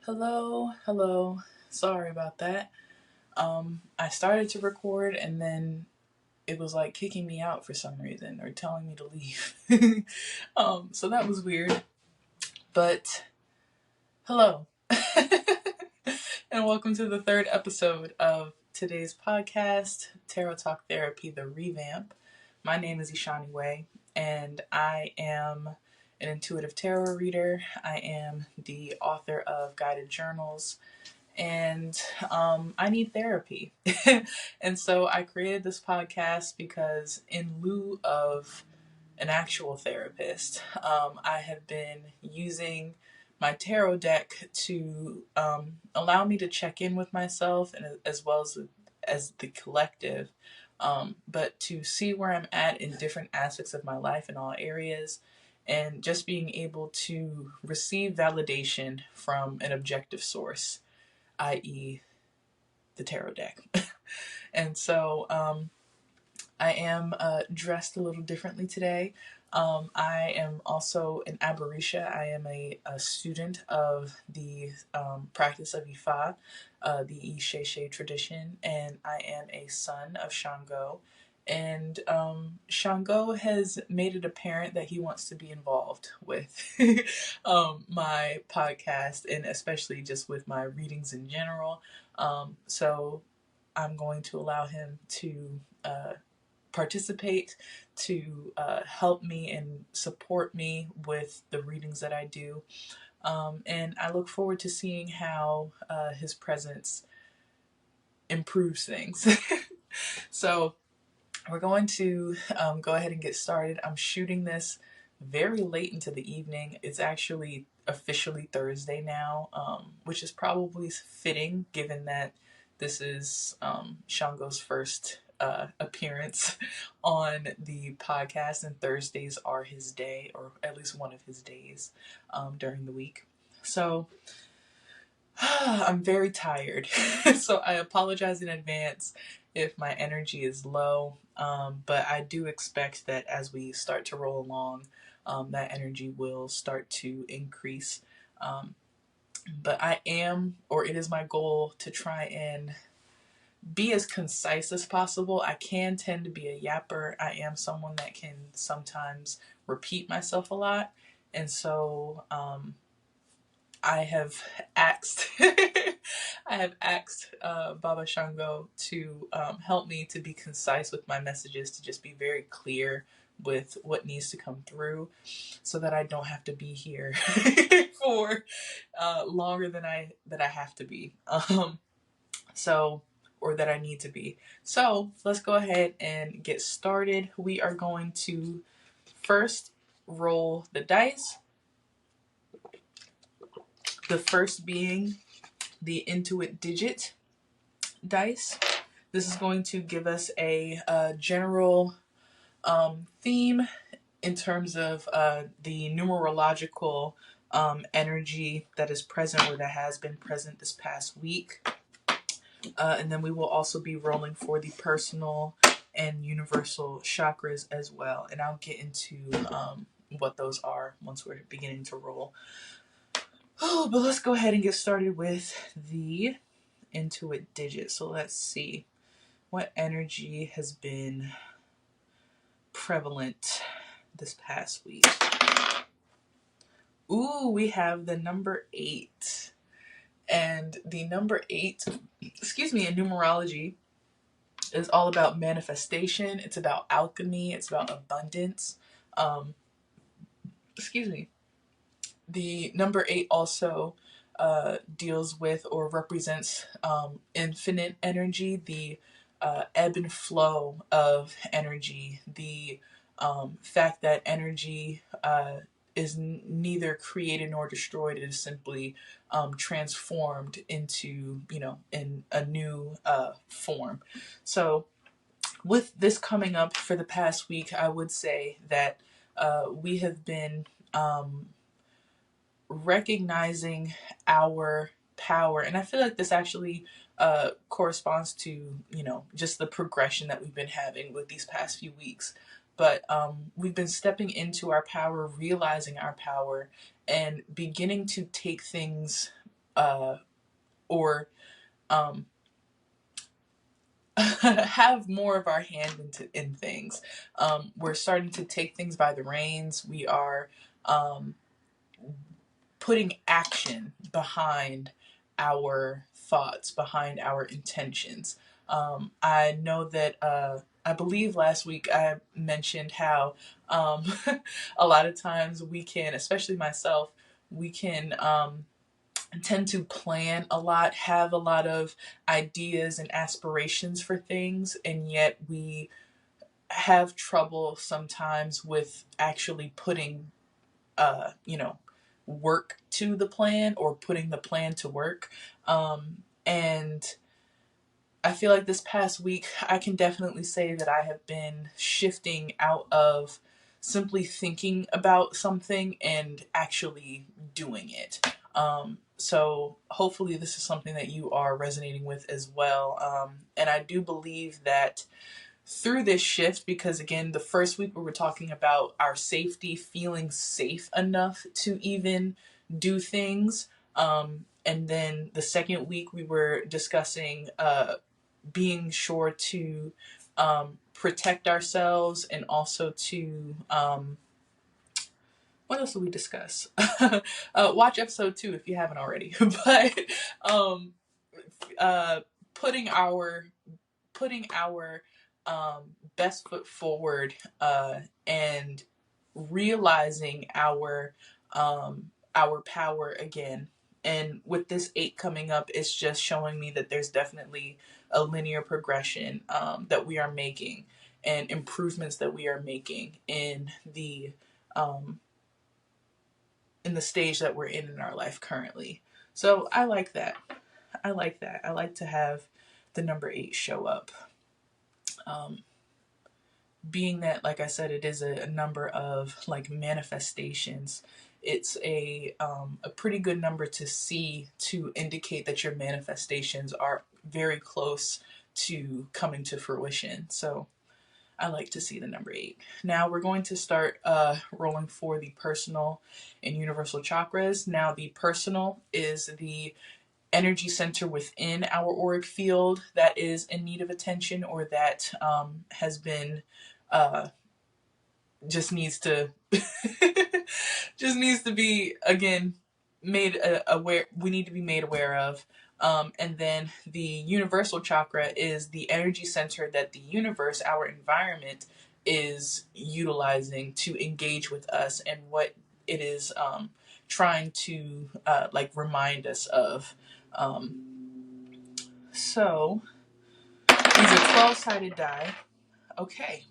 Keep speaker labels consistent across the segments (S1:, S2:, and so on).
S1: Hello. Sorry about that. I started to record and then it was like kicking me out for some reason or telling me to leave. So that was weird. But hello. And welcome to the third episode of today's podcast, Tarot Talk Therapy, the revamp. My name is Ishani Way, and I am an intuitive tarot reader. I am the author of guided journals, and I need therapy. And so I created this podcast because, in lieu of an actual therapist, I have been using my tarot deck to allow me to check in with myself and as well as the collective, but to see where I'm at in different aspects of my life in all areas, and just being able to receive validation from an objective source, i.e., the tarot deck. And so I am dressed a little differently today. I am also an Aberisha. I am a student of the practice of Ifa, the Isheshe tradition, and I am a son of Shango. And Shango has made it apparent that he wants to be involved with my podcast, and especially just with my readings in general. So I'm going to allow him to participate, to help me and support me with the readings that I do. And I look forward to seeing how his presence improves things. So we're going to go ahead and get started. I'm shooting this very late into the evening. It's actually officially Thursday now, which is probably fitting given that this is Shango's first appearance on the podcast, and Thursdays are his day, or at least one of his days during the week. So I'm very tired. So I apologize in advance if my energy is low, but I do expect that as we start to roll along, that energy will start to increase. But it is my goal to try and be as concise as possible. I can tend to be a yapper. I am someone that can sometimes repeat myself a lot. And so I have asked Baba Shango to help me to be concise with my messages, to just be very clear with what needs to come through, so that I don't have to be here for longer than I have to be. Or that I need to be. So let's go ahead and get started. We are going to first roll the dice. The first being the Intuit Digit dice. This is going to give us a general theme in terms of the numerological energy that is present, or that has been present this past week. And then we will also be rolling for the personal and universal chakras as well. And I'll get into what those are once we're beginning to roll. Oh, but let's go ahead and get started with the Intuit Digit. So let's see what energy has been prevalent this past week. Ooh, we have the number 8. And the number 8, in numerology, is all about manifestation. It's about alchemy. It's about abundance. The number 8 also deals with or represents infinite energy, the ebb and flow of energy, the fact that energy is neither created nor destroyed. It is simply transformed into, in a new form. So with this coming up for the past week, I would say that we have been recognizing our power. And I feel like this actually corresponds to, just the progression that we've been having with these past few weeks. But we've been stepping into our power, realizing our power, and beginning to take things or have more of our hand in things. We're starting to take things by the reins. We are um, putting action behind our thoughts, behind our intentions. I know that I believe last week I mentioned how um, a lot of times we can, especially myself, we can tend to plan a lot, have a lot of ideas and aspirations for things, and yet we have trouble sometimes with actually putting, you know, work to the plan or putting the plan to work. And I feel like this past week, I can definitely say that I have been shifting out of simply thinking about something and actually doing it. So hopefully this is something that you are resonating with as well. And I do believe that through this shift, because again, the first week we were talking about our safety, feeling safe enough to even do things. And then the second week we were discussing being sure to protect ourselves, and also to what else did we discuss? Watch episode 2 if you haven't already. But um, uh, putting our putting our best foot forward, and realizing our power again. And with this 8 coming up, it's just showing me that there's definitely a linear progression that we are making, and improvements that we are making um, in the stage that we're in our life currently. So I like that. I like that. I like to have the number 8 show up. Being that, like I said, it is a number of like manifestations. It's a pretty good number to see, to indicate that your manifestations are very close to coming to fruition. So I like to see the number 8. Now we're going to start rolling for the personal and universal chakras. Now the personal is the energy center within our auric field that is in need of attention, or that has been uh, just needs to just needs to be again made aware. We need to be made aware of. And then the universal chakra is the energy center that the universe, our environment, is utilizing to engage with us, and what it is trying to like remind us of. So these are 12-sided die. Okay.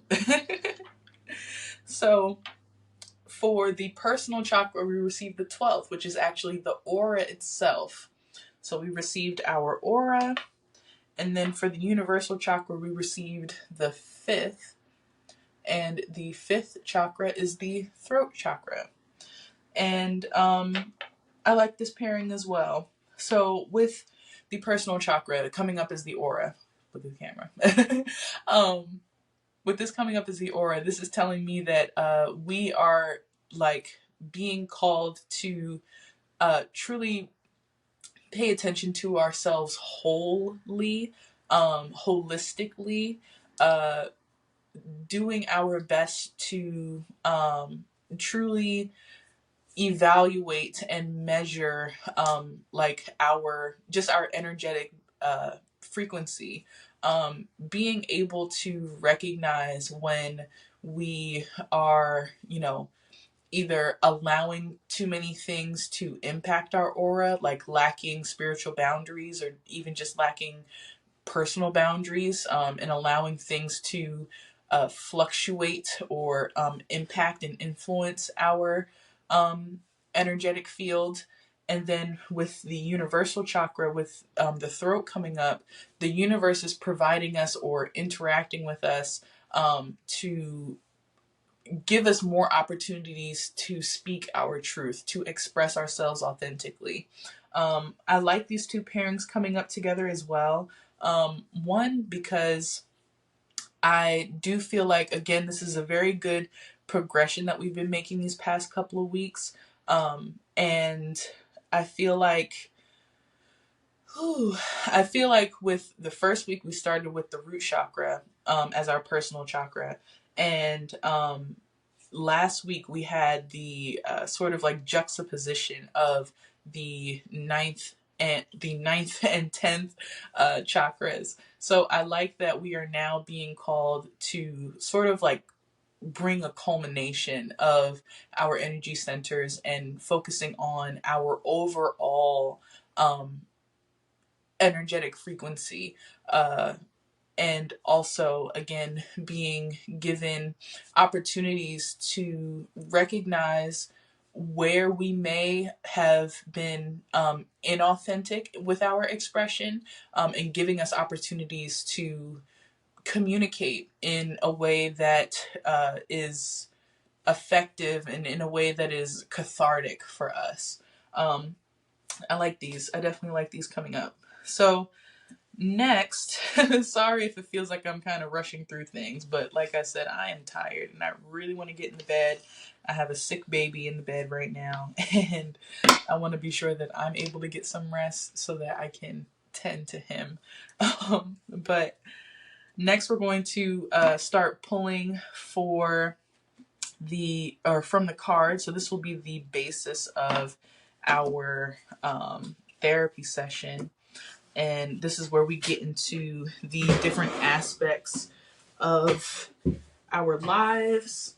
S1: So for the personal chakra, we received the 12th, which is actually the aura itself. So we received our aura. And then for the universal chakra, we received the 5th. And the 5th chakra is the throat chakra. And I like this pairing as well. So with the personal chakra, coming up as the aura. Look at the camera. With this coming up as the aura, this is telling me that we are like being called to truly pay attention to ourselves wholly, holistically, uh, doing our best to truly evaluate and measure like our energetic frequency, being able to recognize when we are, either allowing too many things to impact our aura, like lacking spiritual boundaries, or even just lacking personal boundaries, and allowing things to fluctuate or impact and influence our energetic field. And then with the universal chakra, with the throat coming up, the universe is providing us or interacting with us to give us more opportunities to speak our truth, to express ourselves authentically. I like these two pairings coming up together as well. One, because I do feel like, again, this is a very good progression that we've been making these past couple of weeks. And I feel like Whew. I feel like with the first week we started with the root chakra as our personal chakra, and last week we had the sort of like juxtaposition of the ninth and 10th chakras. So I like that we are now being called to sort of like bring a culmination of our energy centers and focusing on our overall energetic frequency, and also again being given opportunities to recognize where we may have been inauthentic with our expression, and giving us opportunities to communicate in a way that is effective and in a way that is cathartic for us. um, I like these. I definitely like these coming up. So next, sorry if it feels like I'm kind of rushing through things, but like I said, I am tired and I really want to get in the bed. I have a sick baby in the bed right now, and I want to be sure that I'm able to get some rest so that I can tend to him. But next, we're going to start pulling for from the card. So this will be the basis of our therapy session. And this is where we get into the different aspects of our lives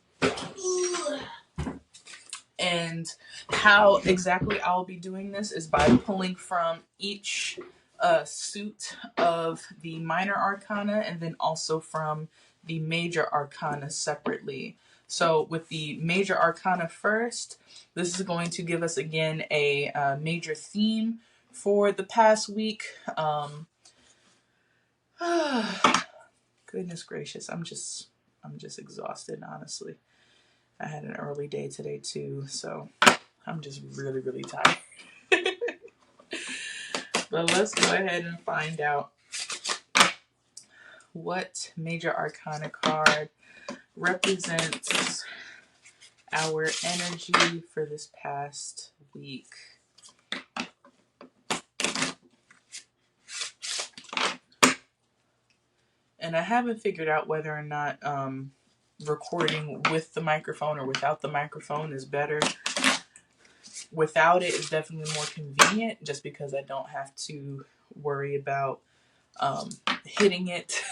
S1: and how exactly I'll be doing this is by pulling from each suit of the minor arcana and then also from the major arcana separately. So with the major arcana first, this is going to give us again a major theme for the past week. Goodness gracious, I'm just exhausted, honestly. I had an early day today too, so I'm just really, really tired. But let's go ahead and find out what major arcana card represents our energy for this past week. And I haven't figured out whether or not recording with the microphone or without the microphone is better. Without it is definitely more convenient just because I don't have to worry about hitting it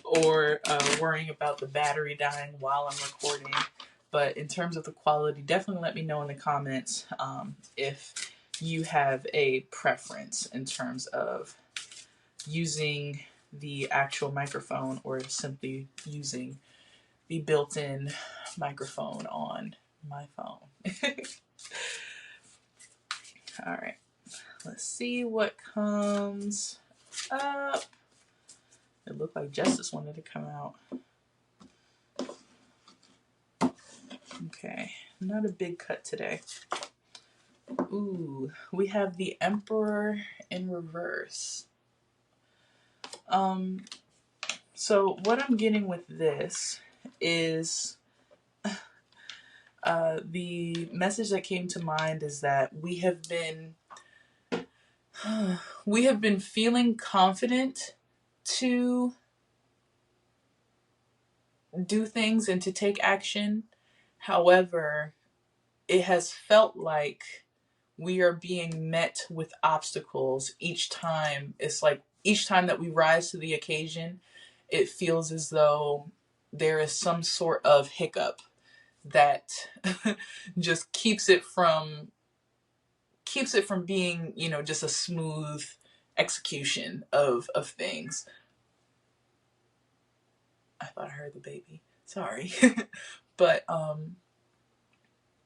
S1: or worrying about the battery dying while I'm recording. But in terms of the quality, definitely let me know in the comments if you have a preference in terms of using the actual microphone or simply using the built-in microphone on my phone. All right, let's see what comes up. It looked like Justice wanted to come out. Okay, not a big cut today. Ooh, we have the Emperor in reverse. So what I'm getting with this is the message that came to mind is that we have been feeling confident to do things and to take action. However, it has felt like we are being met with obstacles each time. It's like each time that we rise to the occasion, it feels as though there is some sort of hiccup that just keeps it from being, just a smooth execution of things. I thought I heard the baby. Sorry. But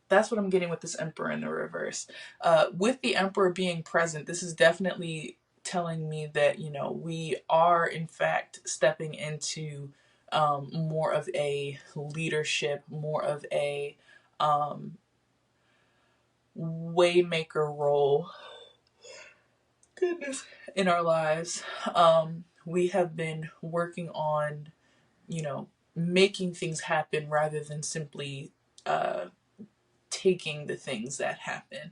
S1: that's what I'm getting with this Emperor in the reverse. With the Emperor being present, this is definitely telling me that, we are in fact stepping into more of a leadership, more of a waymaker role. Goodness. In our lives. We have been working on, making things happen rather than simply taking the things that happen.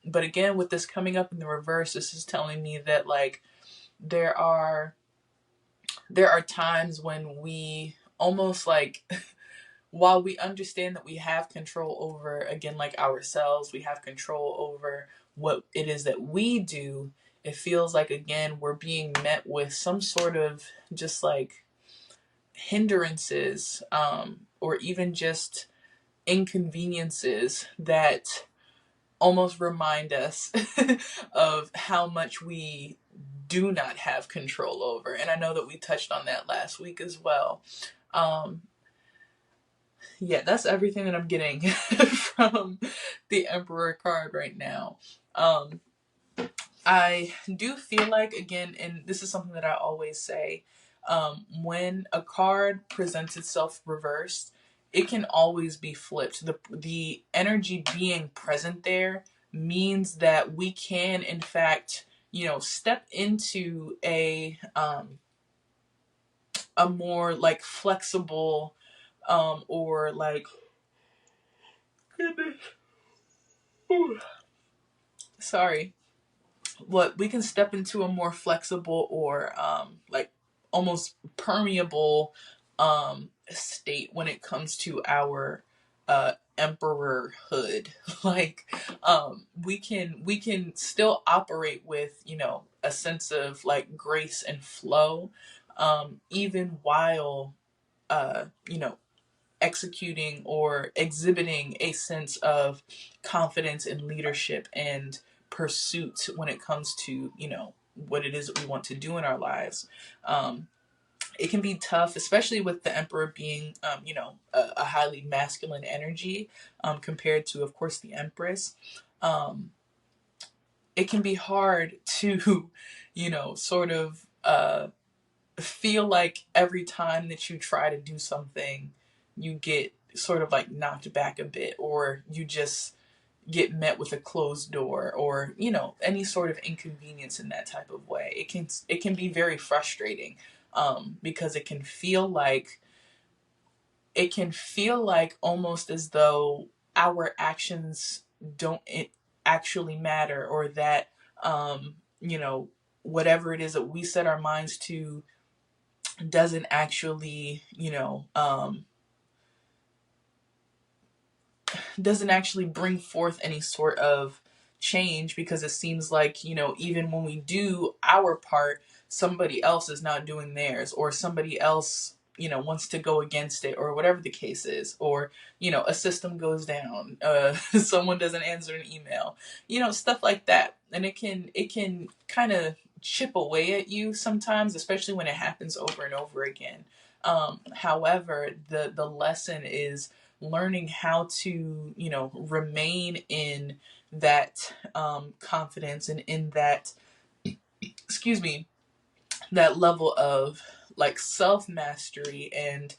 S1: But again, with this coming up in the reverse, this is telling me that like there are times when we almost like while we understand that we have control over, again, like ourselves, we have control over what it is that we do, it feels like, again, we're being met with some sort of just like hindrances, or even just inconveniences that almost remind us of how much we do not have control over. And I know that we touched on that last week as well. Um, yeah, that's everything that I'm getting from the Emperor card right now. I do feel like, again, and this is something that I always say, when a card presents itself reversed, it can always be flipped. The energy being present there means that we can, in fact, step into a more like flexible, or like, goodness, sorry, what we can step into a more flexible, or like almost permeable state when it comes to our emperorhood. Like, we can still operate with a sense of like grace and flow, even while you know executing or exhibiting a sense of confidence and leadership and pursuit when it comes to what it is that we want to do in our lives. It can be tough, especially with the emperor being a highly masculine energy, compared to, of course, the empress. It can be hard to sort of feel like every time that you try to do something, you get sort of like knocked back a bit, or you just get met with a closed door, or any sort of inconvenience in that type of way. It can be very frustrating, because it can feel like almost as though our actions don't actually matter, or that whatever it is that we set our minds to doesn't actually bring forth any sort of change, because it seems like even when we do our part, somebody else is not doing theirs, or somebody else wants to go against it, or whatever the case is, or a system goes down, someone doesn't answer an email, stuff like that. And it can kind of chip away at you sometimes, especially when it happens over and over again. However, the lesson is learning how to remain in that confidence, and in that, excuse me, that level of like self mastery, and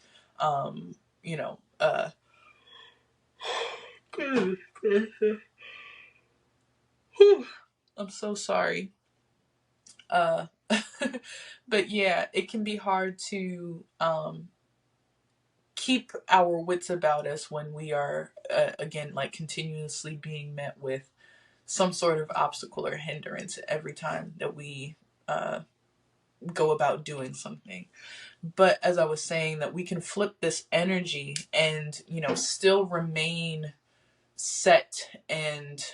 S1: you know uh I'm so sorry. uh but yeah, it can be hard to keep our wits about us when we are, again, like continuously being met with some sort of obstacle or hindrance every time that we uh, go about doing something. But as I was saying, that we can flip this energy and still remain set and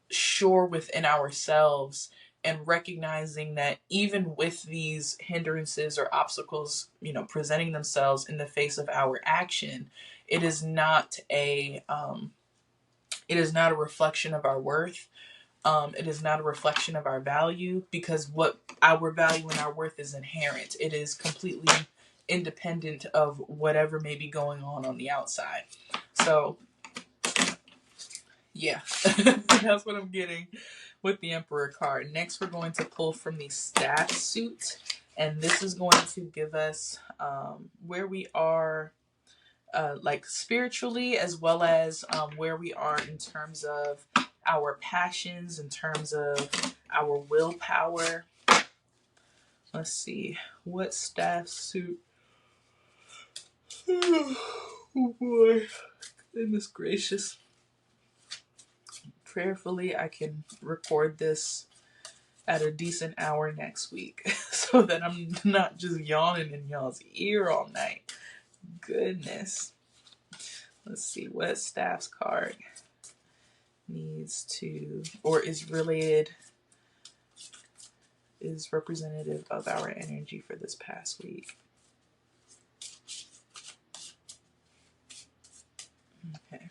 S1: sure within ourselves, and recognizing that even with these hindrances or obstacles presenting themselves in the face of our action, it is not a reflection of our worth. It is not a reflection of our value, because what our value and our worth is inherent. It is completely independent of whatever may be going on the outside. So yeah, that's what I'm getting with the Emperor card. Next, we're going to pull from the Staff Suit, and this is going to give us where we are, like spiritually, as well as where we are in terms of our passions, in terms of our willpower. Let's see, what Staff Suit. Oh boy, goodness gracious. prayerfully I can record this at a decent hour next week so that I'm not just yawning in y'all's ear all night. Goodness. Let's see what staff's card needs to, or is related, is representative of our energy for this past week. Okay.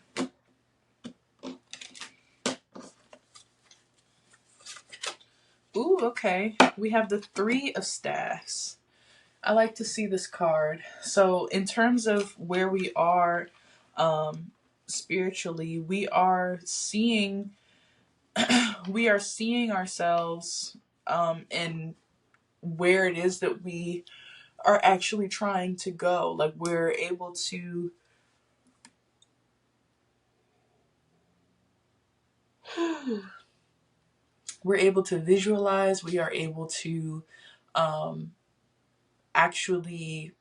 S1: Ooh, okay. We have the Three of Staffs. I like to see this card. So in terms of where we are spiritually, we are seeing ourselves and where it is that we are actually trying to go. Like we're able to visualize, we are able to actually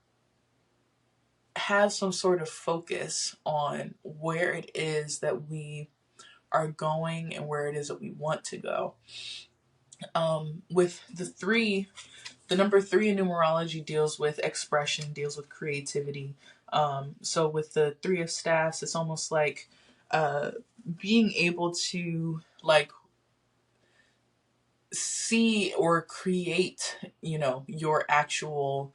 S1: have some sort of focus on where it is that we are going and where it is that we want to go. With the number 3 in numerology deals with expression, deals with creativity. So with the Three of Staffs, it's almost like being able to like see or create, your actual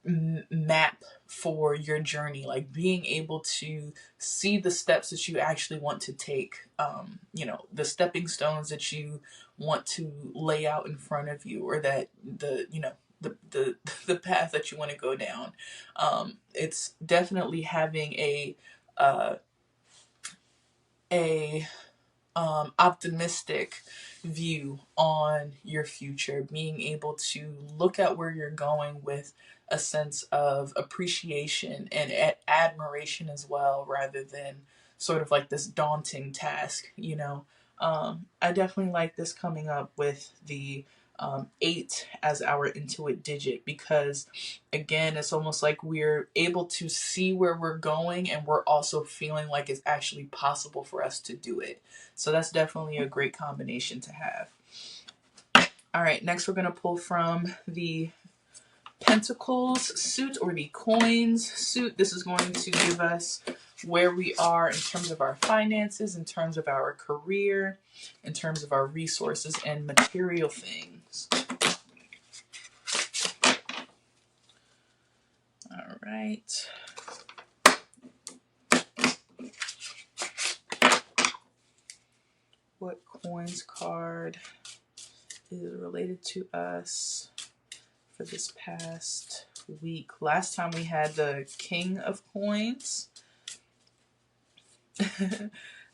S1: map for your journey, like being able to see the steps that you actually want to take, the stepping stones that you want to lay out in front of you, or that the path that you want to go down. It's definitely having a optimistic view on your future, being able to look at where you're going with a sense of appreciation and admiration as well, rather than sort of like this daunting task. I definitely like this coming up with the 8 as our intuit digit, because again, it's almost like we're able to see where we're going and we're also feeling like it's actually possible for us to do it. So that's definitely a great combination to have. All right, next we're going to pull from the Pentacles suit, or the Coins suit. This is going to give us where we are in terms of our finances, in terms of our career, in terms of our resources and material things. All right. What Coins card is related to us for this past week? Last time we had the King of Coins.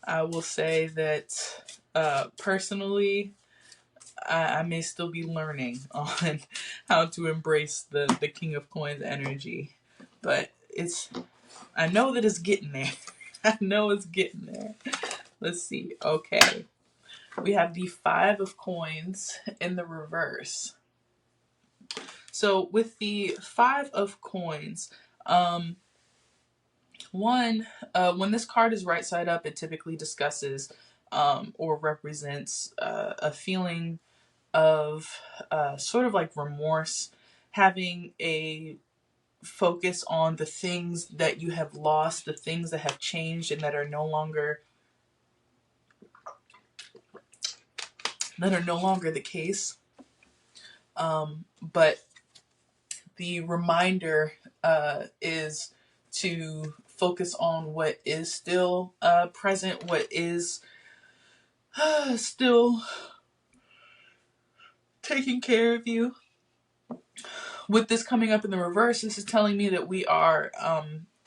S1: I will say that personally, I may still be learning on how to embrace the King of Coins energy, but I know that it's getting there. I know it's getting there. Let's see. Okay. We have the Five of Coins in the reverse. So with the Five of Coins, when this card is right side up, it typically discusses or represents a feeling of sort of like remorse, having a focus on the things that you have lost, the things that have changed and that are no longer the case. But the reminder is to focus on what is still present, what is still taking care of you. With this coming up in the reverse, this is telling me that we are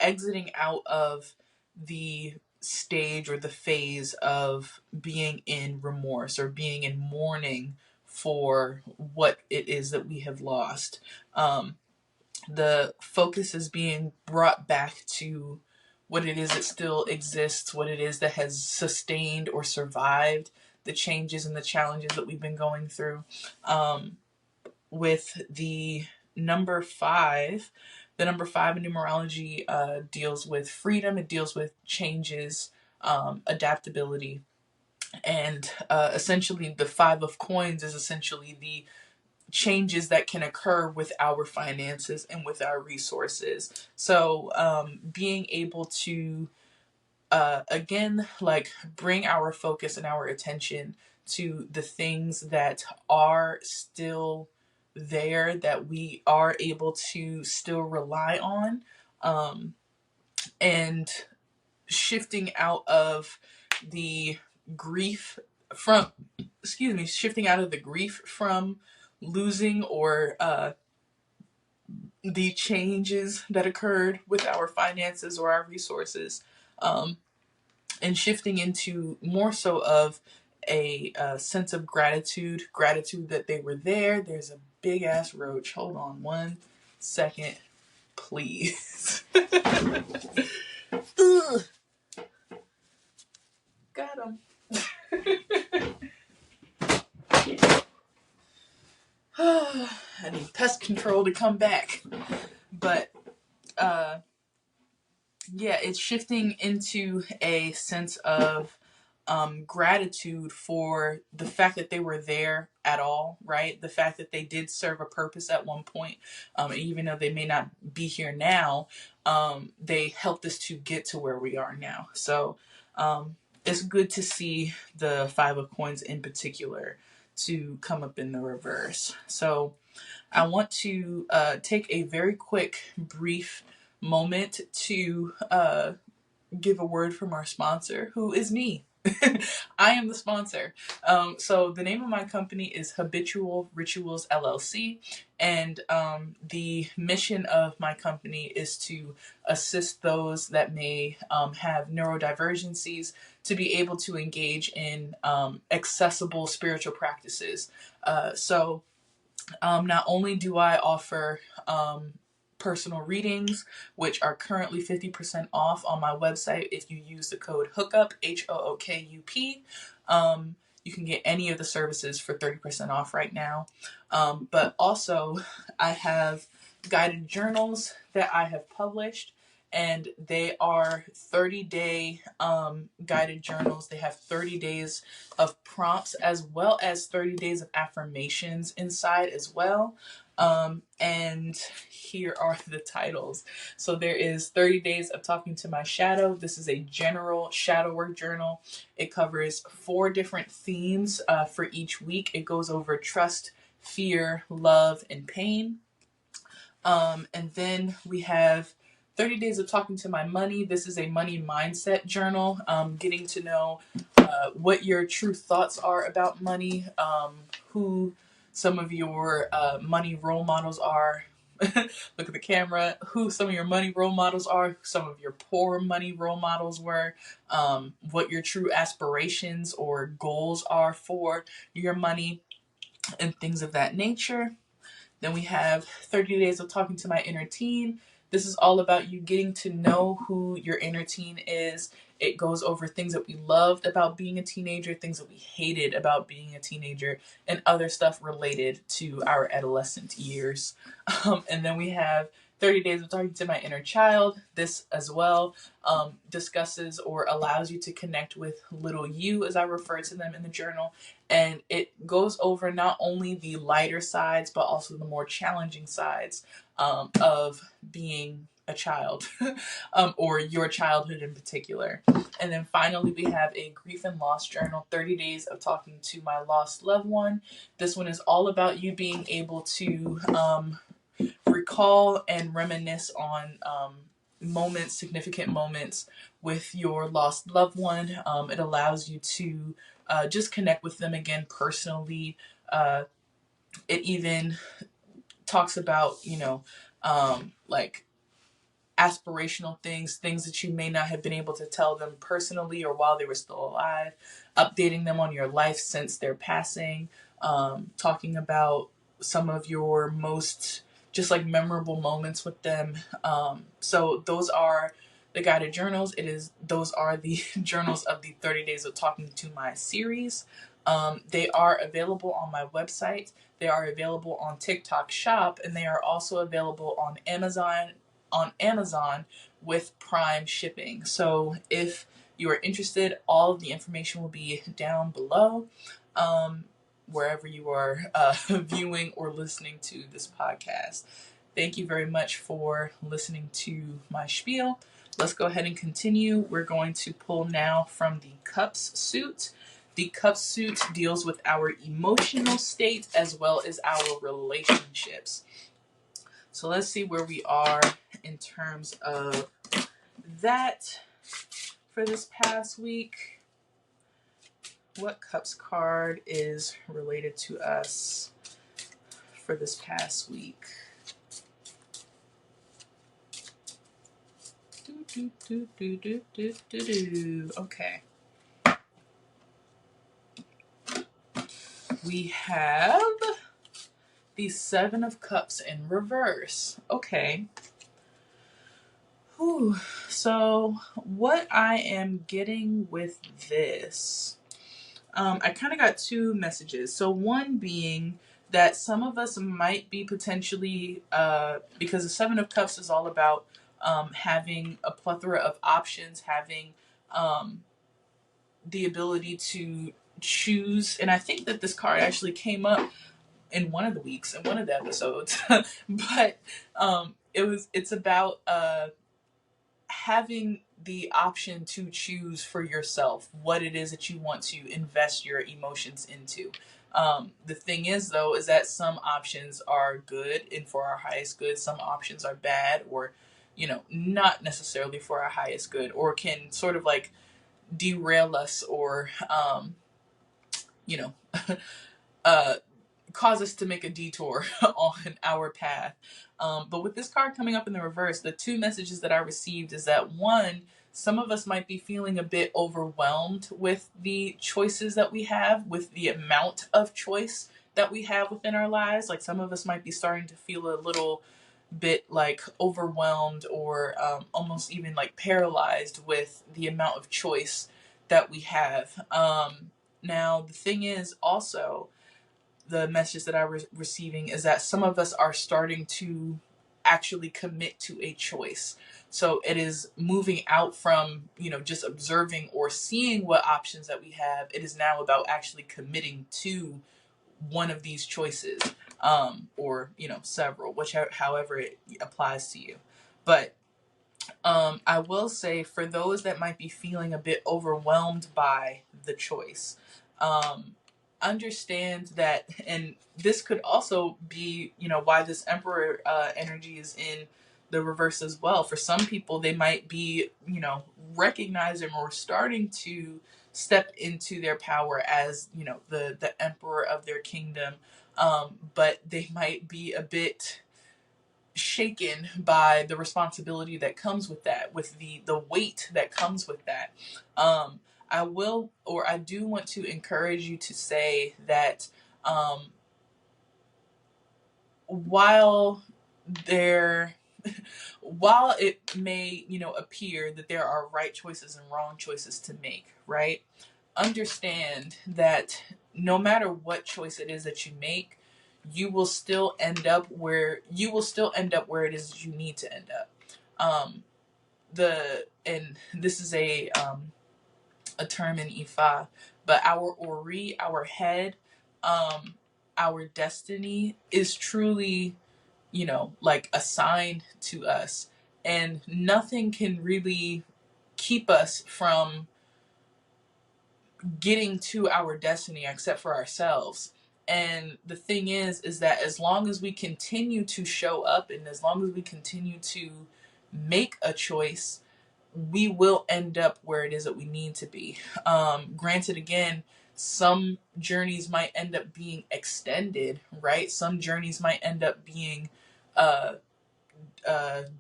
S1: exiting out of the stage or the phase of being in remorse or being in mourning for what it is that we have lost. The focus is being brought back to what it is that still exists, what it is that has sustained or survived the changes and the challenges that we've been going through. With the number 5, the number 5 in numerology deals with freedom. It deals with changes, adaptability. And essentially, the Five of Coins is essentially the changes that can occur with our finances and with our resources. So, being able to, again, like bring our focus and our attention to the things that are still there, that we are able to still rely on, and shifting out of the grief from, excuse me, shifting out of the grief from losing, or the changes that occurred with our finances or our resources, um, and shifting into more so of a sense of gratitude that they were there. There's a big ass roach. Hold on one second, please. Ugh, got him. I need pest control to come back. But yeah, it's shifting into a sense of gratitude for the fact that they were there at all, right? The fact that they did serve a purpose at one point, even though they may not be here now, they helped us to get to where we are now. So it's good to see the Five of Coins in particular to come up in the reverse. So I want to take a very quick, brief moment to give a word from our sponsor, who is me. I am the sponsor. So the name of my company is Habitual Rituals LLC, and the mission of my company is to assist those that may have neurodivergencies to be able to engage in accessible spiritual practices. Not only do I offer personal readings, which are currently 50% off on my website if you use the code HOOKUP, HOOKUP. You can get any of the services for 30% off right now. But also, I have guided journals that I have published, and they are 30-day guided journals. They have 30 days of prompts as well as 30 days of affirmations inside as well. And here are the titles. So there is 30 Days of Talking to My Shadow. This is a general shadow work journal. It covers 4 different themes for each week. It goes over trust, fear, love, and pain. And then we have 30 Days of Talking to My Money. This is a money mindset journal, getting to know what your true thoughts are about money, who some of your money role models are. Look at the camera. Who some of your money role models are, who some of your poor money role models were, what your true aspirations or goals are for your money, and things of that nature. Then we have 30 Days of Talking to My Inner Teen. This is all about you getting to know who your inner teen is. It goes over things that we loved about being a teenager, things that we hated about being a teenager, and other stuff related to our adolescent years. And then we have 30 Days of Talking to My Inner Child. This as well discusses or allows you to connect with little you, as I refer to them in the journal. And it goes over not only the lighter sides, but also the more challenging sides of being a child, or your childhood in particular. And then finally, we have a grief and loss journal, 30 Days of Talking to My Lost Loved One. This one is all about you being able to recall and reminisce on moments, significant moments with your lost loved one. It allows you to just connect with them again personally. It even talks about, like aspirational things, things that you may not have been able to tell them personally or while they were still alive, updating them on your life since their passing, talking about some of your most just like memorable moments with them. So those are the guided journals. Those are the journals of the 30 Days of Talking to My series. They are available on my website. They are available on TikTok Shop, and they are also available on Amazon with Prime shipping. So if you are interested, all of the information will be down below, wherever you are viewing or listening to this podcast. Thank you very much for listening to my spiel. Let's go ahead and continue. We're going to pull now from the Cups suit. The Cups suit deals with our emotional state as well as our relationships. So let's see where we are in terms of that for this past week. What Cups card is related to us for this past week? Okay. We have the Seven of Cups in reverse. Okay. Whew. So what I am getting with this, I kind of got two messages. So one being that some of us might be potentially, because the Seven of Cups is all about having a plethora of options, having the ability to choose. And I think that this card actually came up in one of the weeks, in one of the episodes. But it's about having the option to choose for yourself what it is that you want to invest your emotions into. The thing is, though, is that some options are good and for our highest good. Some options are bad or, not necessarily for our highest good, or can sort of like derail us or, you know, uh, cause us to make a detour on our path. But with this card coming up in the reverse, the two messages that I received is that one, some of us might be feeling a bit overwhelmed with the choices that we have, with the amount of choice that we have within our lives. Like some of us might be starting to feel a little bit like overwhelmed or almost even like paralyzed with the amount of choice that we have. Now, the thing is also, the message that I was receiving is that some of us are starting to actually commit to a choice. So it is moving out from, just observing or seeing what options that we have. It is now about actually committing to one of these choices, or, several, however it applies to you. But I will say for those that might be feeling a bit overwhelmed by the choice, understand that, and this could also be, why this Emperor energy is in the reverse as well. For some people, they might be, recognizing or starting to step into their power as, the emperor of their kingdom, but they might be a bit shaken by the responsibility that comes with that, with the weight that comes with that. I do want to encourage you to say that while there while it may, appear that there are right choices and wrong choices to make, right? Understand that no matter what choice it is that you make, you will still end up where it is that you need to end up. And this is a term in Ifa, but our Ori, our head, our destiny is truly, like assigned to us, and nothing can really keep us from getting to our destiny except for ourselves. And the thing is that as long as we continue to show up and as long as we continue to make a choice, we will end up where it is that we need to be. Granted, again, some journeys might end up being extended, right? Some journeys might end up being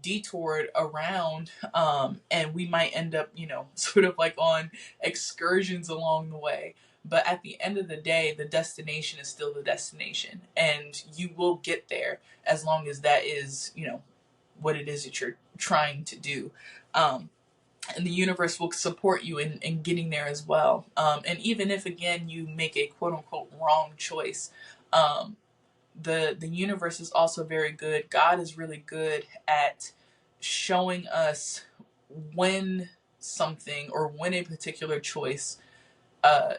S1: detoured around, and we might end up, sort of like on excursions along the way. But at the end of the day, the destination is still the destination, and you will get there as long as that is, what it is that you're trying to do. And the universe will support you in getting there as well. And even if, again, you make a quote unquote wrong choice, the universe is also very good. God is really good at showing us when something or when a particular choice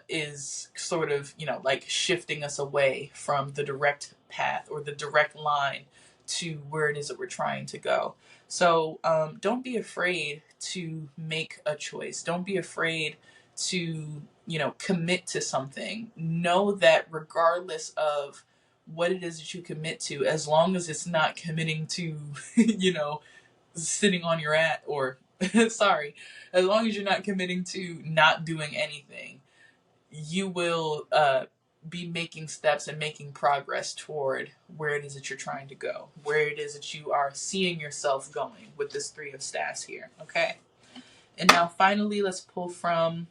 S1: is sort of, like shifting us away from the direct path or the direct line to where it is that we're trying to go. So don't be afraid to make a choice. Don't be afraid to, commit to something. Know that regardless of what it is that you commit to, as long as it's not committing to, sitting on your ass, or sorry, as long as you're not committing to not doing anything, you will be making steps and making progress toward where it is that you're trying to go, where it is that you are seeing yourself going with this Three of Staffs here. Okay. And now finally, let's pull from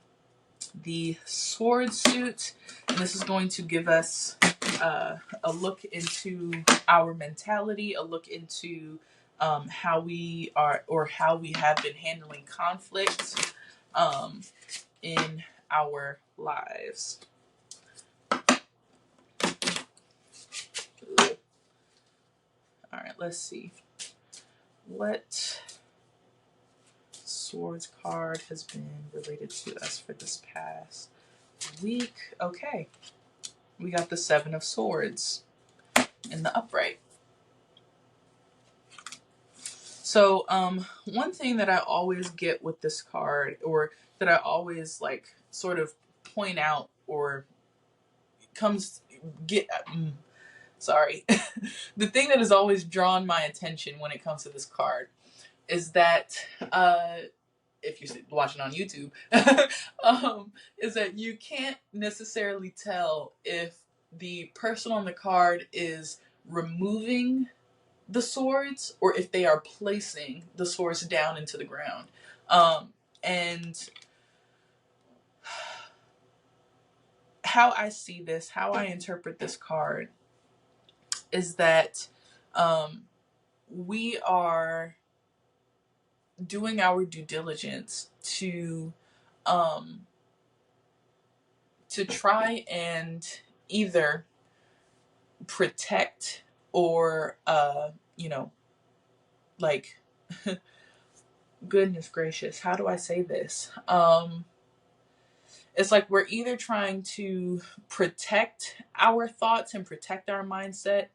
S1: the Sword Suit. And this is going to give us a look into our mentality, a look into how we are, or how we have been handling conflicts in our lives. All right, let's see. What Swords card has been related to us for this past week? Okay, we got the Seven of Swords in the upright. So, one thing that I always get with this card, or that I always like sort of point out, or sorry, the thing that has always drawn my attention when it comes to this card is that, if you're watching on YouTube, is that you can't necessarily tell if the person on the card is removing the swords or if they are placing the swords down into the ground. And how I see this, how I interpret this card, is that we are doing our due diligence to try and either protect or like goodness gracious, how do I say this? It's like we're either trying to protect our thoughts and protect our mindset,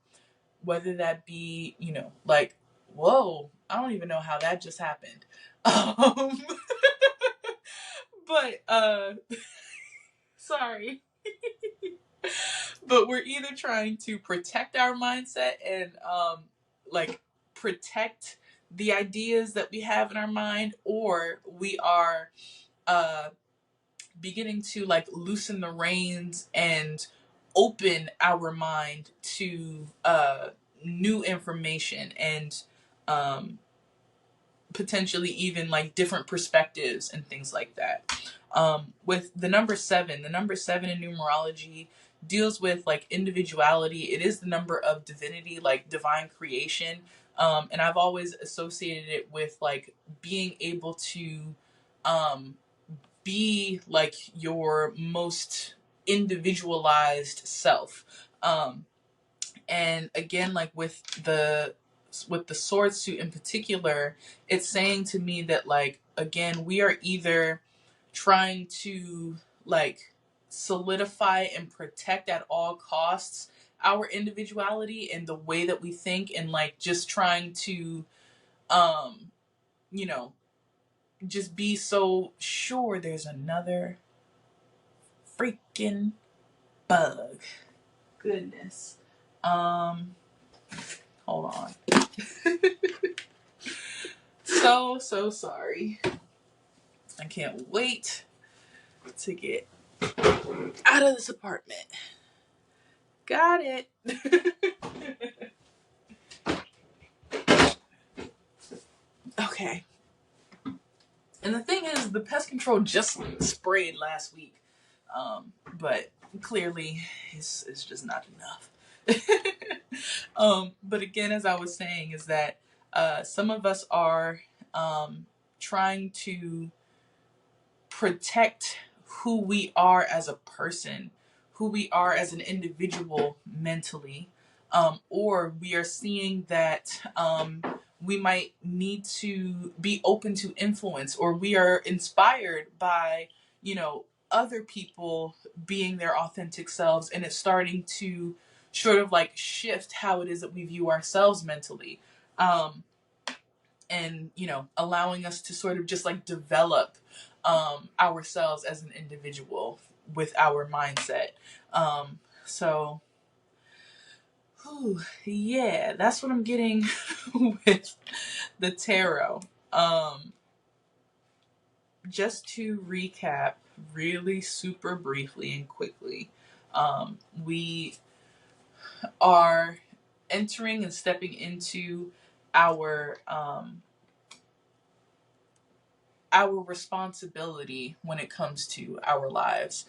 S1: whether that be, like, whoa, I don't even know how that just happened. But sorry. But we're either trying to protect our mindset and like protect the ideas that we have in our mind, or we are beginning to like loosen the reins and open our mind to new information and potentially even like different perspectives and things like that. With the number seven in numerology deals with like individuality. It is the number of divinity, like divine creation. And I've always associated it with like being able to be like your most individualized self. And again, like with the sword suit in particular, it's saying to me that like, again, we are either trying to like solidify and protect at all costs our individuality and the way that we think, and like just trying to you know just be so sure. There's another freaking bug. Goodness. Hold on. So sorry. I can't wait to get out of this apartment. Got it. Okay. And the thing is, the pest control just sprayed last week. But clearly it's just not enough. But again, as I was saying, is that some of us are trying to protect who we are as a person, who we are as an individual mentally, or we are seeing that we might need to be open to influence, or we are inspired by, you know, other people being their authentic selves, and it's starting to sort of like shift how it is that we view ourselves mentally. Um, and, you know, allowing us to sort of just like develop ourselves as an individual with our mindset. So, whew, yeah, that's what I'm getting with the tarot. Um, just to recap really super briefly and quickly, we are entering and stepping into our our responsibility when it comes to our lives,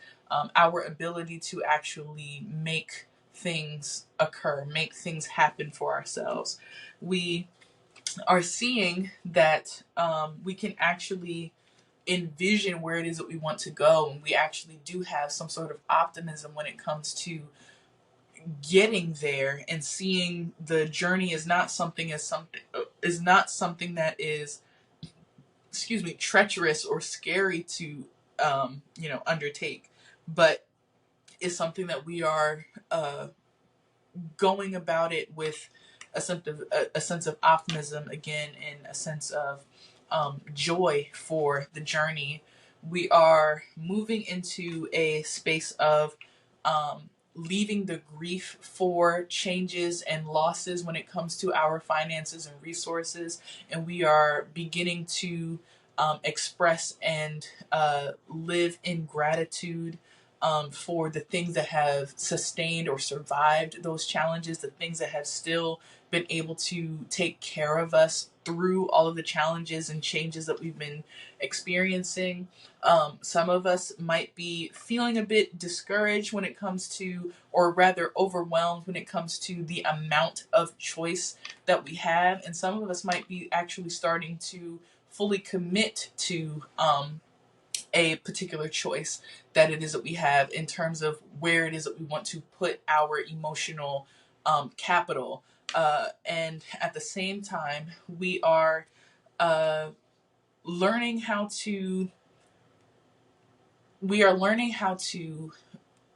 S1: our ability to actually make things occur, make things happen for ourselves. We are seeing that we can actually envision where it is that we want to go, and we actually do have some sort of optimism when it comes to getting there, and seeing the journey is not something that is, excuse me, treacherous or scary to undertake, but is something that we are going about it with a sense of optimism again, and a sense of joy for the journey. We are moving into a space of leaving the grief for changes and losses when it comes to our finances and resources, and we are beginning to express and live in gratitude for the things that have sustained or survived those challenges, the things that have still been able to take care of us through all of the challenges and changes that we've been experiencing. Some of us might be feeling a bit discouraged when it comes to, or rather overwhelmed when it comes to the amount of choice that we have. And some of us might be actually starting to fully commit to a particular choice that it is that we have in terms of where it is that we want to put our emotional capital. And at the same time, we are uh, learning how to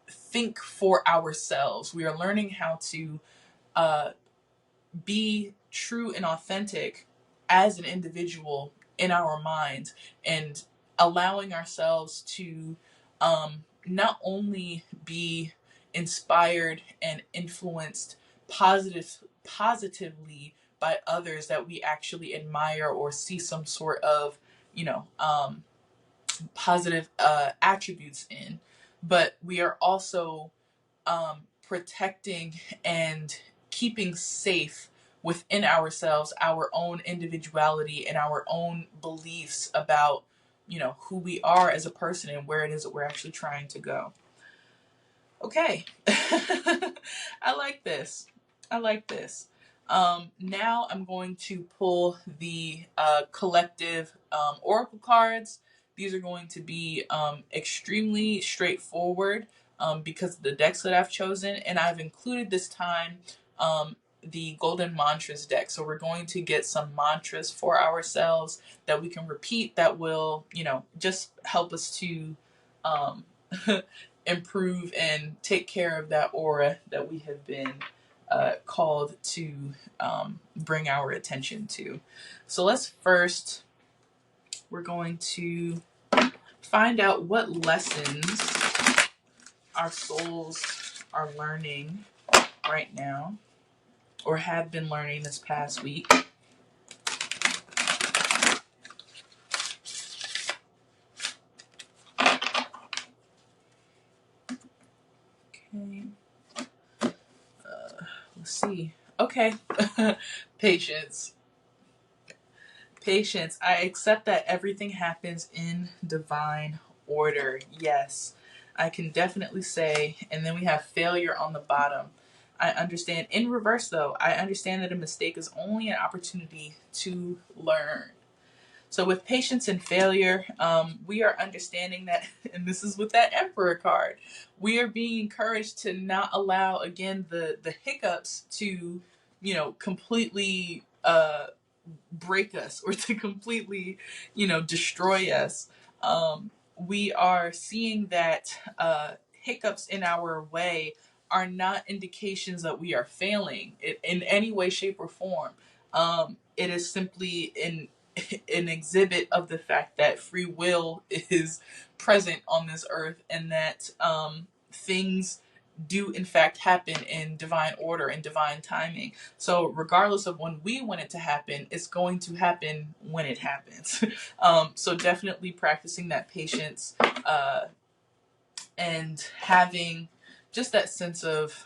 S1: think for ourselves. We are learning how to uh, be true and authentic as an individual in our minds, and allowing ourselves to not only be inspired and influenced positively by others that we actually admire or see some sort of, you know, positive attributes in, but we are also protecting and keeping safe within ourselves our own individuality and our own beliefs about, you know, who we are as a person and where it is that we're actually trying to go. Okay. I like this. I like this. Now I'm going to pull the collective oracle cards. These are going to be extremely straightforward because of the decks that I've chosen, and I've included this time the Golden Mantras deck. So we're going to get some mantras for ourselves that we can repeat that will, you know, just help us to um, improve and take care of that aura that we have been called to bring our attention to. So we're going to find out what lessons our souls are learning right now, or have been learning this past week. Okay. Let's see. Okay. Patience. Patience. I accept that everything happens in divine order. Yes, I can definitely say. And then we have failure on the bottom. I understand. In reverse, though, I understand that a mistake is only an opportunity to learn. So with patience and failure, we are understanding that, and this is with that Emperor card, we are being encouraged to not allow, again, the hiccups to, you know, completely break us or to completely, destroy us. We are seeing that hiccups in our way are not indications that we are failing in any way, shape, or form. It is simply an exhibit of the fact that free will is present on this earth, and that things do in fact happen in divine order and divine timing. So regardless of when we want it to happen, it's going to happen when it happens. So definitely practicing that patience, and having just that sense of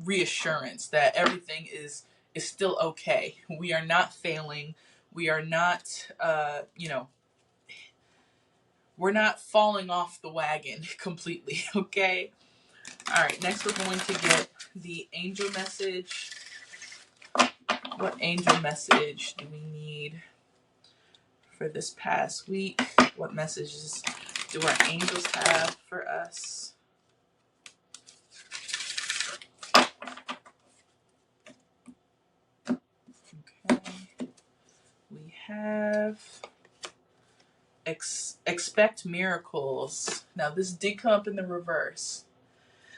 S1: reassurance that everything is still okay. We are not failing. We are not, we're not falling off the wagon completely. Okay. All right. Next, we're going to get the angel message. What angel message do we need for this past week? What messages do our angels have for us? Okay. We have expect miracles. Now, this did come up in the reverse.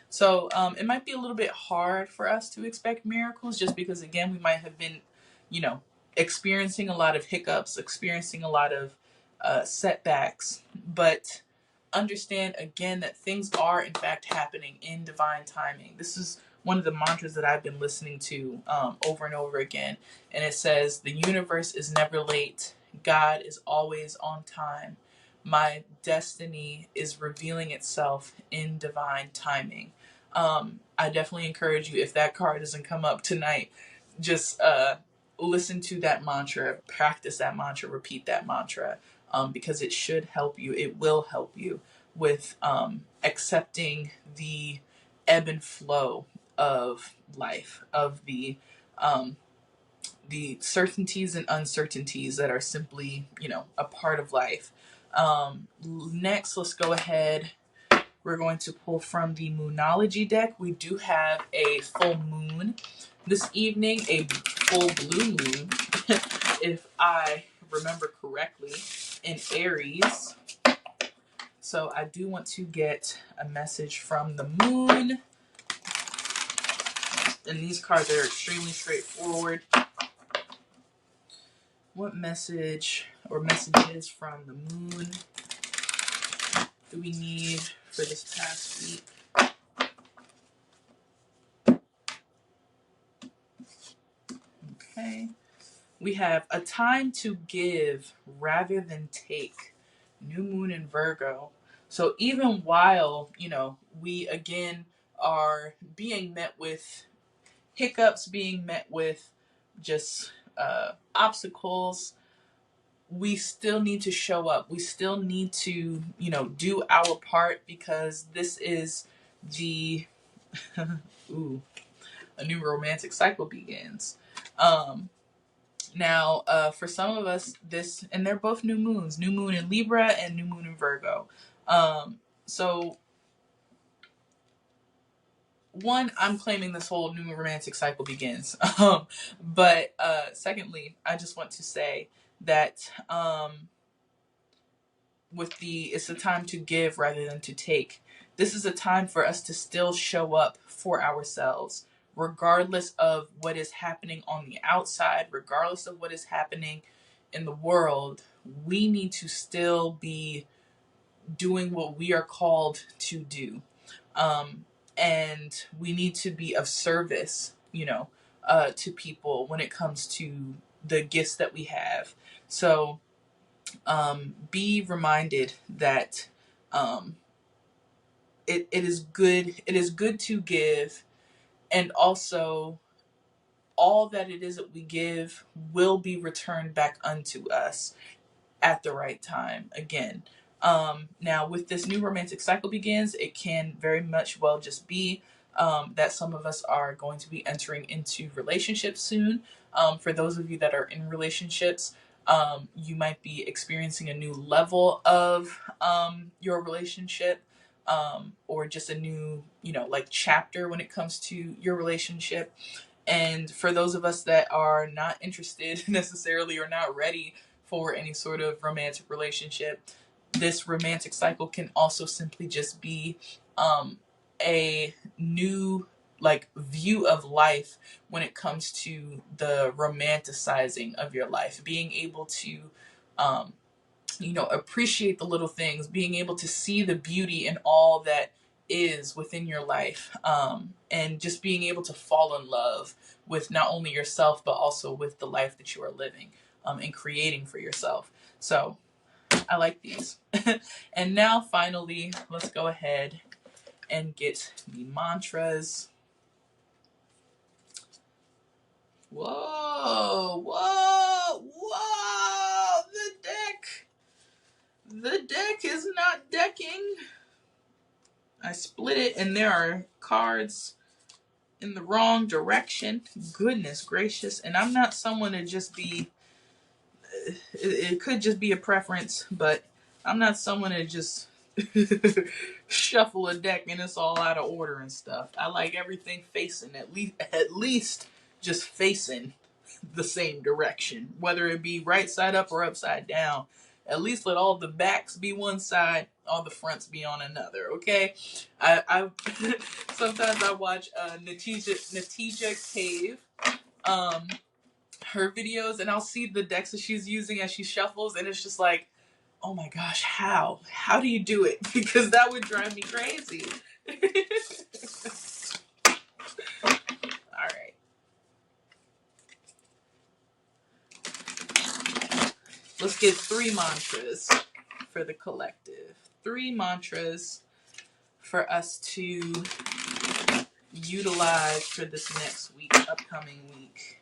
S1: So it might be a little bit hard for us to expect miracles just because, again, we might have been, experiencing a lot of hiccups, experiencing a lot of setbacks. But understand, again, that things are, in fact, happening in divine timing. This is one of the mantras that I've been listening to over and over again. And it says, the universe is never late. God is always on time. My destiny is revealing itself in divine timing. I definitely encourage you, if that card doesn't come up tonight, just listen to that mantra, practice that mantra, repeat that mantra, because it should help you. It will help you with accepting the ebb and flow of life, of the certainties and uncertainties that are simply, a part of life. Next, let's go ahead. We're going to pull from the Moonology deck. We do have a full moon this evening, a full blue moon, if I remember correctly, in Aries. So I do want to get a message from the moon. And these cards are extremely straightforward. What message or messages from the moon do we need for this past week? Okay. We have a time to give rather than take. New moon in Virgo. So even while, we again are being met with hiccups, being met with just obstacles, we still need to show up. We still need to, do our part, because this is the ooh, a new romantic cycle begins. Now, for some of us, and they're both new moons, new moon in Libra and new moon in Virgo. So one, I'm claiming this whole new romantic cycle begins. But secondly, I just want to say that it's a time to give rather than to take. This is a time for us to still show up for ourselves, regardless of what is happening on the outside, regardless of what is happening in the world. We need to still be doing what we are called to do. And we need to be of service, to people when it comes to the gifts that we have. So be reminded that it is good. It is good to give, and also all that it is that we give will be returned back unto us at the right time. Again, now with this new romantic cycle begins, it can very much well just be that some of us are going to be entering into relationships soon. For those of you that are in relationships, you might be experiencing a new level of your relationship, or just a new, like chapter when it comes to your relationship. And for those of us that are not interested necessarily or not ready for any sort of romantic relationship, this romantic cycle can also simply just be a new like view of life when it comes to the romanticizing of your life, being able to um, appreciate the little things, being able to see the beauty in all that is within your life, and just being able to fall in love with not only yourself, but also with the life that you are living, and creating for yourself. So I like these. And now finally, let's go ahead and get the mantras. Whoa, whoa, whoa! The deck is not decking. I split it and there are cards in the wrong direction. Goodness gracious. And I'm not someone to just be, it could just be a preference, but I'm not someone to just shuffle a deck and it's all out of order and stuff. I like everything facing at least just facing the same direction, whether it be right side up or upside down. At least let all the backs be one side, all the fronts be on another. Okay, I sometimes I watch Natija Cave, um, her videos, and I'll see the decks that she's using as she shuffles, and it's just like, oh my gosh, how do you do it? Because that would drive me crazy. All right. Let's get 3 mantras for the collective. 3 mantras for us to utilize for this next week, upcoming week.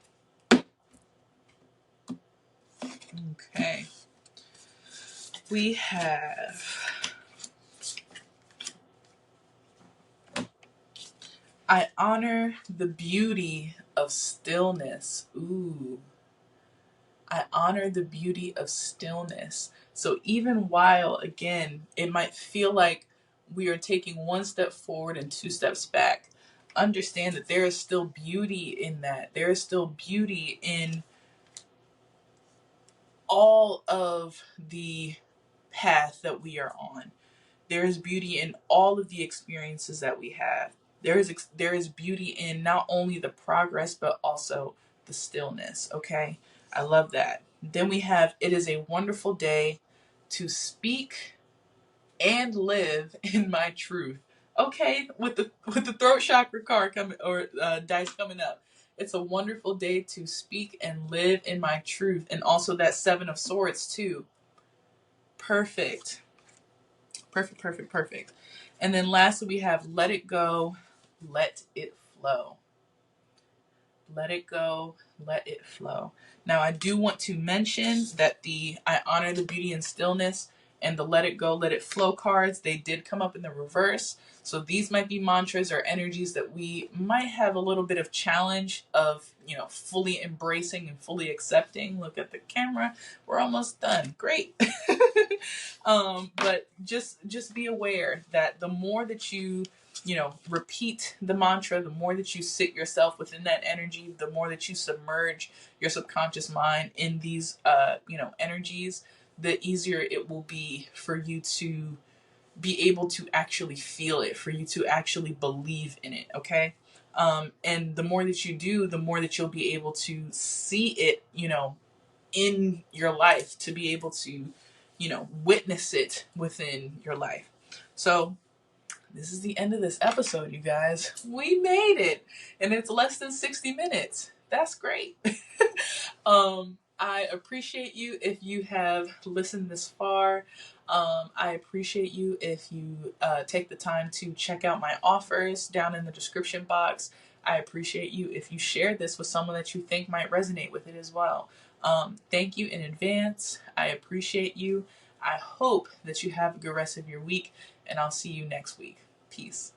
S1: Okay. We have, I honor the beauty of stillness. Ooh. I honor the beauty of stillness. So even while, again, it might feel like we are taking 1 step forward and 2 steps back, understand that there is still beauty in that. There is still beauty in all of the path that we are on. There is beauty in all of the experiences that we have. There is beauty in not only the progress, but also the stillness. Okay. I love that. Then we have, it is a wonderful day to speak and live in my truth. Okay. With the throat chakra card coming, or dice coming up. It's a wonderful day to speak and live in my truth. And also that 7 of Swords too. Perfect. Perfect, perfect, perfect. And then lastly, we have let it go, let it flow. Let it go, let it flow. Now, I do want to mention that the I honor the beauty and stillness and the let it go, let it flow cards, they did come up in the reverse. So these might be mantras or energies that we might have a little bit of challenge of, fully embracing and fully accepting. Look at the camera. We're almost done. Great. But just be aware that the more that you repeat the mantra, the more that you sit yourself within that energy, the more that you submerge your subconscious mind in these, energies, the easier it will be for you to be able to actually feel it, for you to actually believe in it. Okay. And the more that you do, the more that you'll be able to see it, in your life, to be able to, witness it within your life. So, this is the end of this episode, you guys. We made it, and it's less than 60 minutes. That's great. I appreciate you if you have listened this far. I appreciate you if you take the time to check out my offers down in the description box. I appreciate you if you share this with someone that you think might resonate with it as well. Thank you in advance. I appreciate you. I hope that you have a good rest of your week, and I'll see you next week. Peace.